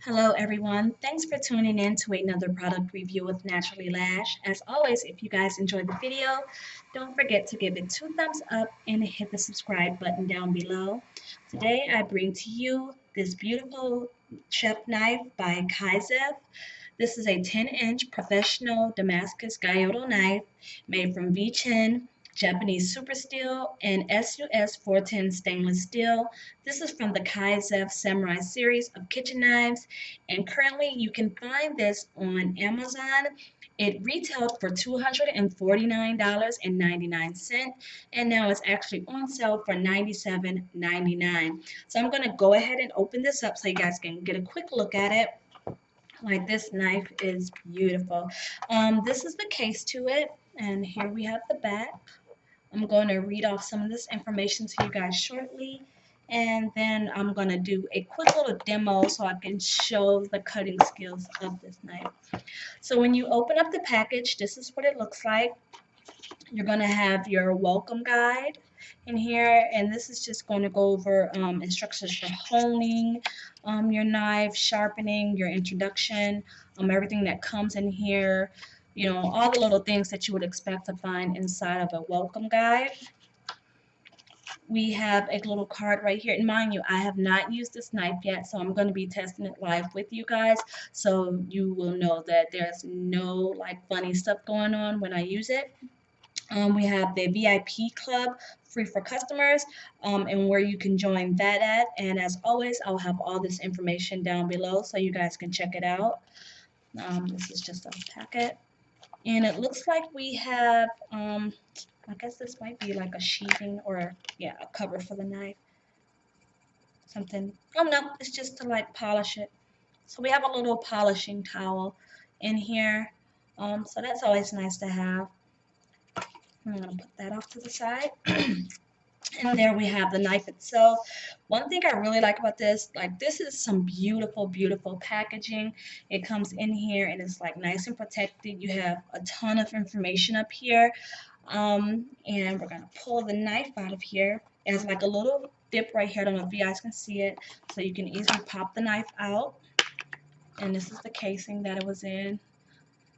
Hello everyone, thanks for tuning in to another product review with NaturallyLash. As always, if you guys enjoyed the video, don't forget to give it 2 thumbs up and hit the subscribe button down below. Today I bring to you this beautiful chef knife by KAIZEF. This is a 10-inch professional Damascus Gyuto knife made from V10 Japanese super steel and SUS 410 stainless steel. This is from the KAIZEF Samurai series of kitchen knives, and currently you can find this on Amazon. It retailed for $249.99, and now it's actually on sale for $97.99. So I'm going to go ahead and open this up so you guys can get a quick look at it. Like, this knife is beautiful. This is the case to it, and here we have the back. I'm going to read off some of this information to you guys shortly, and then I'm going to do a quick little demo so I can show the cutting skills of this knife. So when you open up the package, this is what it looks like. You're going to have your welcome guide in here, and this is just going to go over instructions for honing your knife, sharpening, your introduction, everything that comes in here, you know, all the little things that you would expect to find inside of a welcome guide. We have a little card right here, and mind you, I have not used this knife yet, so I'm going to be testing it live with you guys, so you will know that there's no like funny stuff going on when I use it. We have the VIP club, free for customers, and where you can join that at. And as always, I'll have all this information down below so you guys can check it out. This is just a packet. And it looks like we have, I guess this might be like a sheathing or, yeah, a cover for the knife. Something, oh no, it's just to like polish it. So we have a little polishing towel in here. So that's always nice to have. I'm going to put that off to the side. And there we have the knife itself. One thing I really like about this, like, this is some beautiful, beautiful packaging. It comes in here and it's like nice and protected. You have a ton of information up here. And we're going to pull the knife out of here. It has like a little dip right here. I don't know if you guys can see it. So you can easily pop the knife out. And this is the casing that it was in.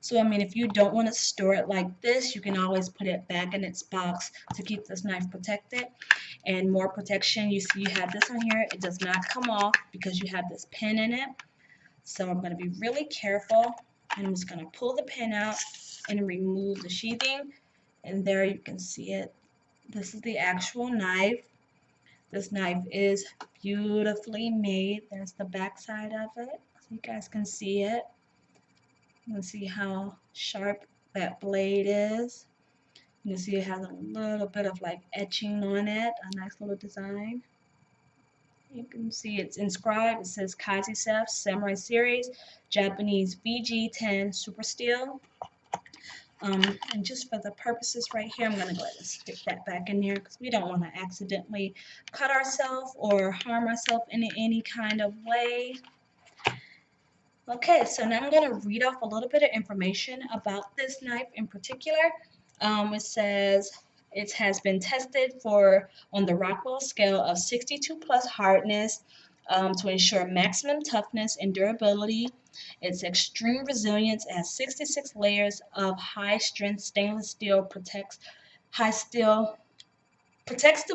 So, I mean, if you don't want to store it like this, you can always put it back in its box to keep this knife protected. And more protection, you see you have this on here. It does not come off because you have this pin in it. So I'm going to be really careful. And I'm just going to pull the pin out and remove the sheathing. And there you can see it. This is the actual knife. This knife is beautifully made. There's the back side of it, so you guys can see it. You can see how sharp that blade is. You can see it has a little bit of like etching on it, a nice little design. You can see it's inscribed. It says KAIZEF Samurai Series, Japanese VG10 Super Steel. And just for the purposes right here, I'm going to go ahead and stick that back in there because we don't want to accidentally cut ourselves or harm ourselves in any kind of way. Okay, so now I'm going to read off a little bit of information about this knife in particular. It says it has been tested on the Rockwell scale of 62 plus hardness to ensure maximum toughness and durability. Its extreme resilience has 66 layers of high-strength stainless steel protects the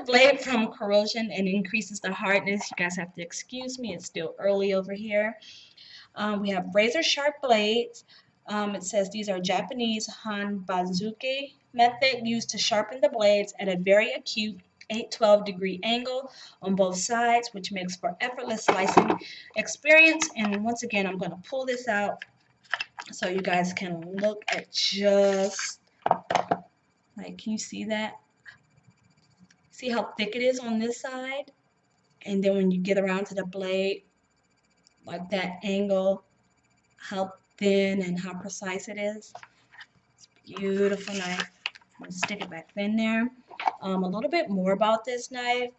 blade from corrosion and increases the hardness. You guys have to excuse me, it's still early over here. We have razor sharp blades. It says these are Japanese Honbazuke method used to sharpen the blades at a very acute 812-degree angle on both sides, which makes for effortless slicing experience. And once again, I'm going to pull this out so you guys can look at just, like, can you see that? See how thick it is on this side? And then when you get around to the blade, like that angle, how thin and how precise it is. It's a beautiful knife. I'm going to stick it back in there. A little bit more about this knife.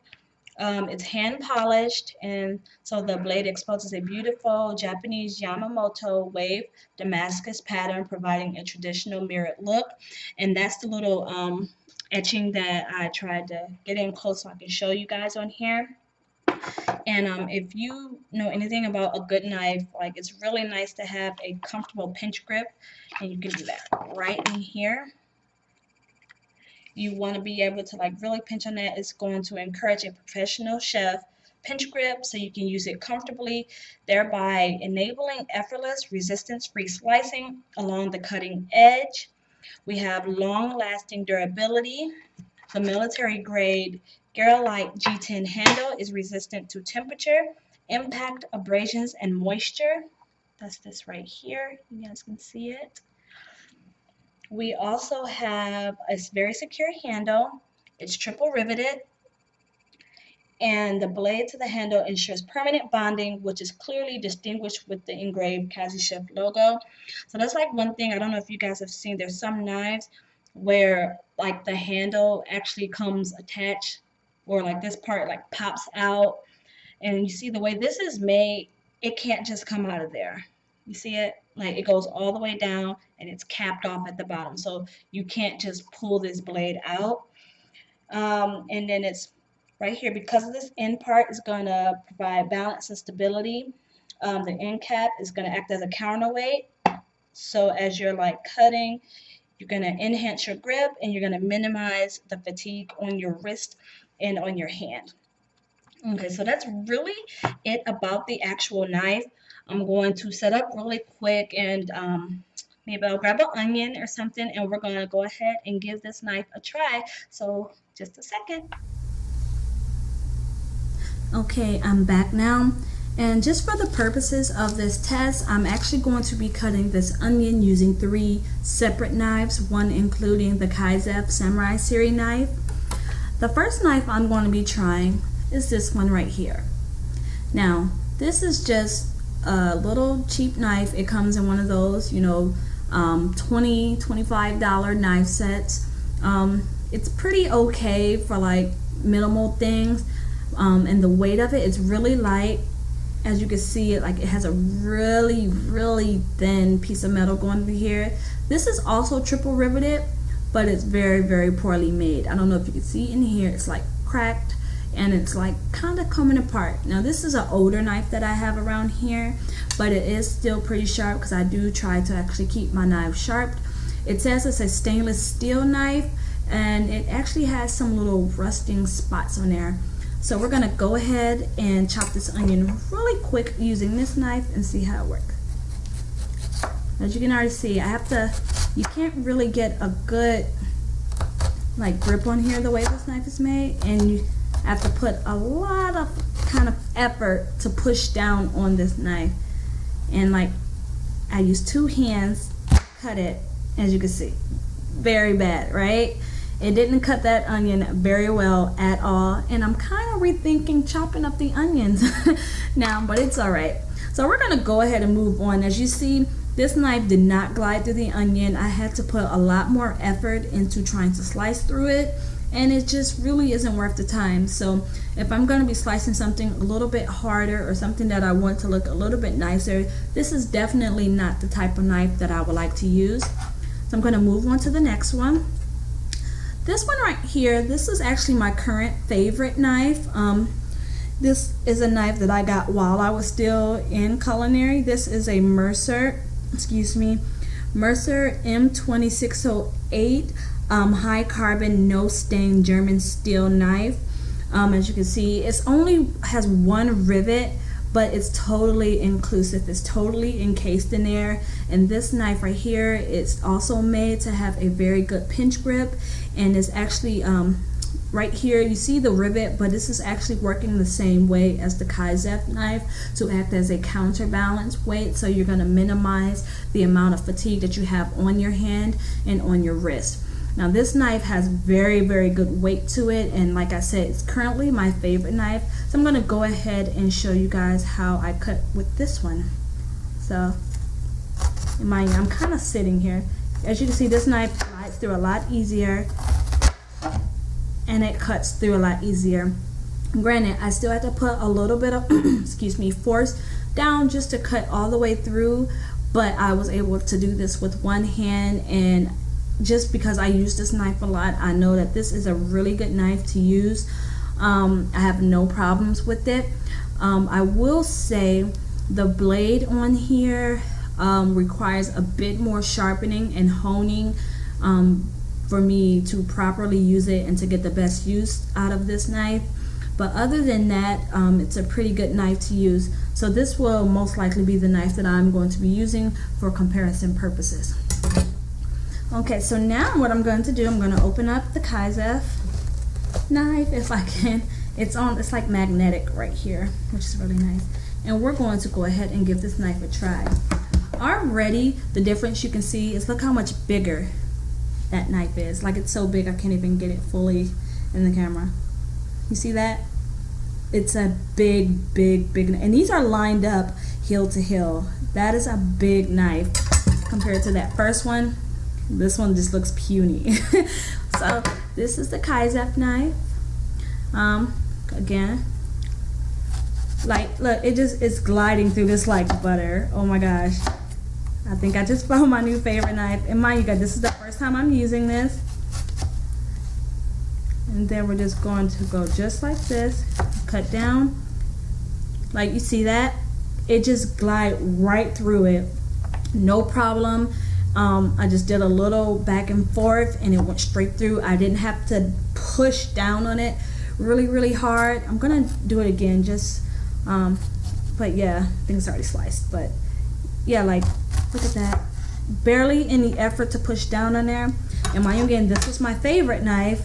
It's hand polished, and so the blade exposes a beautiful Japanese Yamato wave Damascus pattern, providing a traditional mirrored look. And that's the little etching that I tried to get in close so I can show you guys on here. And if you know anything about a good knife, like it's really nice to have a comfortable pinch grip, and you can do that right in here. You want to be able to like really pinch on that. It's going to encourage a professional chef pinch grip so you can use it comfortably, thereby enabling effortless, resistance-free slicing along the cutting edge. We have long-lasting durability. The military-grade Garolite G10 handle is resistant to temperature, impact, abrasions, and moisture. That's this right here. You guys can see it. We also have a very secure handle. It's triple riveted, and the blade to the handle ensures permanent bonding, which is clearly distinguished with the engraved KAIZEF logo. So that's like one thing. I don't know if you guys have seen, there's some knives where like the handle actually comes attached, or like this part like pops out, and you see the way this is made, it can't just come out of there. You see it? Like it goes all the way down and it's capped off at the bottom. So you can't just pull this blade out. And then it's right here, because of this end part is going to provide balance and stability. The end cap is going to act as a counterweight. So as you're like cutting, you're going to enhance your grip and you're going to minimize the fatigue on your wrist and on your hand. Okay, so that's really it about the actual knife. I'm going to set up really quick, and maybe I'll grab an onion or something, and we're going to go ahead and give this knife a try. So just a second. Okay, I'm back now, and just for the purposes of this test, I'm actually going to be cutting this onion using 3 separate knives, one including the KAIZEF Samurai series knife. The first knife I'm going to be trying is this one right here. Now, this is just a little cheap knife. It comes in one of those, you know, $20, $25 knife sets. It's pretty okay for like minimal things, and the weight of it is really light. As you can see, it has a really thin piece of metal going through here. This is also triple riveted, but it's very poorly made. I don't know if you can see in here, it's like cracked and it's like kind of coming apart. Now this is an older knife that I have around here, but it is still pretty sharp because I do try to actually keep my knife sharp. It says it's a stainless steel knife, and it actually has some little rusting spots on there. So we're gonna go ahead and chop this onion really quick using this knife and see how it works. As you can already see, you can't really get a good like grip on here the way this knife is made, and you have to put a lot of kind of effort to push down on this knife. And like I use 2 hands to cut it, as you can see. Very bad, right? It didn't cut that onion very well at all, and I'm kind of rethinking chopping up the onions now, but it's all right. So we're gonna go ahead and move on. As you see, this knife did not glide through the onion. I had to put a lot more effort into trying to slice through it, and it just really isn't worth the time. So if I'm going to be slicing something a little bit harder or something that I want to look a little bit nicer, this is definitely not the type of knife that I would like to use. So I'm going to move on to the next one. This one right here, this is actually my current favorite knife. This is a knife that I got while I was still in culinary. This is a Mercer M2608 high carbon, no stain German steel knife. As you can see, it only has 1 rivet, but it's totally inclusive. It's totally encased in there. And this knife right here, it's also made to have a very good pinch grip, and it's actually right here you see the rivet, but this is actually working the same way as the KAIZEF knife to act as a counterbalance weight. So you're going to minimize the amount of fatigue that you have on your hand and on your wrist. Now this knife has very good weight to it, and like I said, it's currently my favorite knife. So I'm going to go ahead and show you guys how I cut with this one. So mind you, I'm kind of sitting here. As you can see, this knife slides through a lot easier, and it cuts through a lot easier. Granted, I still have to put a little bit of force down just to cut all the way through, but I was able to do this with one hand, and just because I use this knife a lot, I know that this is a really good knife to use. I have no problems with it. I will say the blade on here requires a bit more sharpening and honing for me to properly use it and to get the best use out of this knife. But other than that, it's a pretty good knife to use. So this will most likely be the knife that I'm going to be using for comparison purposes. Okay, so now what I'm going to do, I'm going to open up the KAIZEF knife if I can. It's like magnetic right here, which is really nice. And we're going to go ahead and give this knife a try. Already, the difference you can see is look how much bigger that knife is. Like, it's so big I can't even get it fully in the camera. You see that? It's a big, and these are lined up heel to heel. That is a big knife compared to that first one. This one just looks puny. So this is the KAIZEF knife. Again, like, look, it's gliding through this like butter. Oh my gosh. I think I just found my new favorite knife. And mind you guys, this is the first time I'm using this. And then we're just going to go just like this, cut down. Like, you see that? It just glide right through it. No problem. I just did a little back and forth and it went straight through. I didn't have to push down on it really hard. I'm gonna do it again, just but yeah, I think it's already sliced. But yeah, like, look at that. Barely any effort to push down on there. And mind you, again, this was my favorite knife.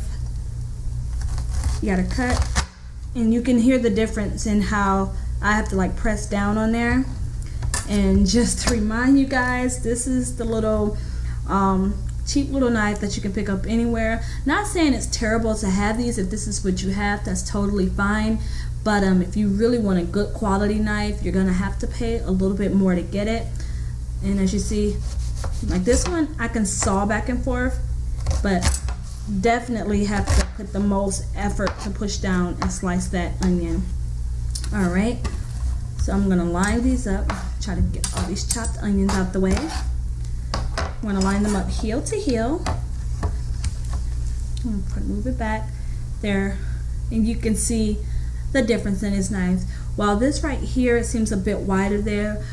You gotta cut, and you can hear the difference in how I have to like press down on there. And just to remind you guys, this is the little cheap little knife that you can pick up anywhere. Not saying it's terrible to have these. If this is what you have, that's totally fine. But if you really want a good quality knife, you're gonna have to pay a little bit more to get it. And as you see, like this one, I can saw back and forth, but definitely have to put the most effort to push down and slice that onion. All right, so I'm gonna line these up, try to get all these chopped onions out the way. I'm gonna line them up heel to heel. I'm gonna move it back there, and you can see the difference in this knife. While this right here, it seems a bit wider there,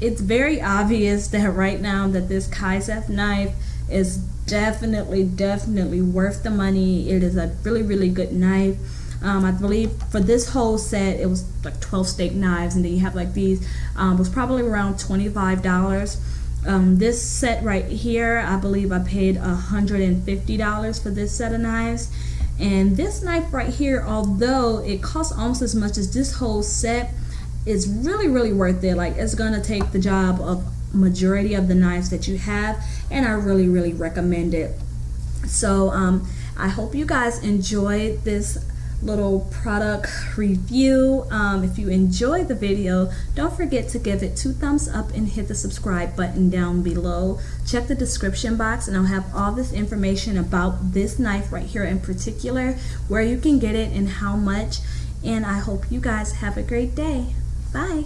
it's very obvious that right now that this KAIZEF knife is definitely worth the money. It is a really good knife. I believe for this whole set it was like 12 steak knives, and then you have like these, was probably around $25. This set right here, I believe I paid $150 for this set of knives. And this knife right here, although it costs almost as much as this whole set, is really worth it. Like, it's gonna take the job of majority of the knives that you have, and I really recommend it. So I hope you guys enjoyed this little product review. If you enjoyed the video, don't forget to give it 2 thumbs up and hit the subscribe button down below. Check the description box and I'll have all this information about this knife right here in particular, where you can get it and how much. And I hope you guys have a great day. Bye.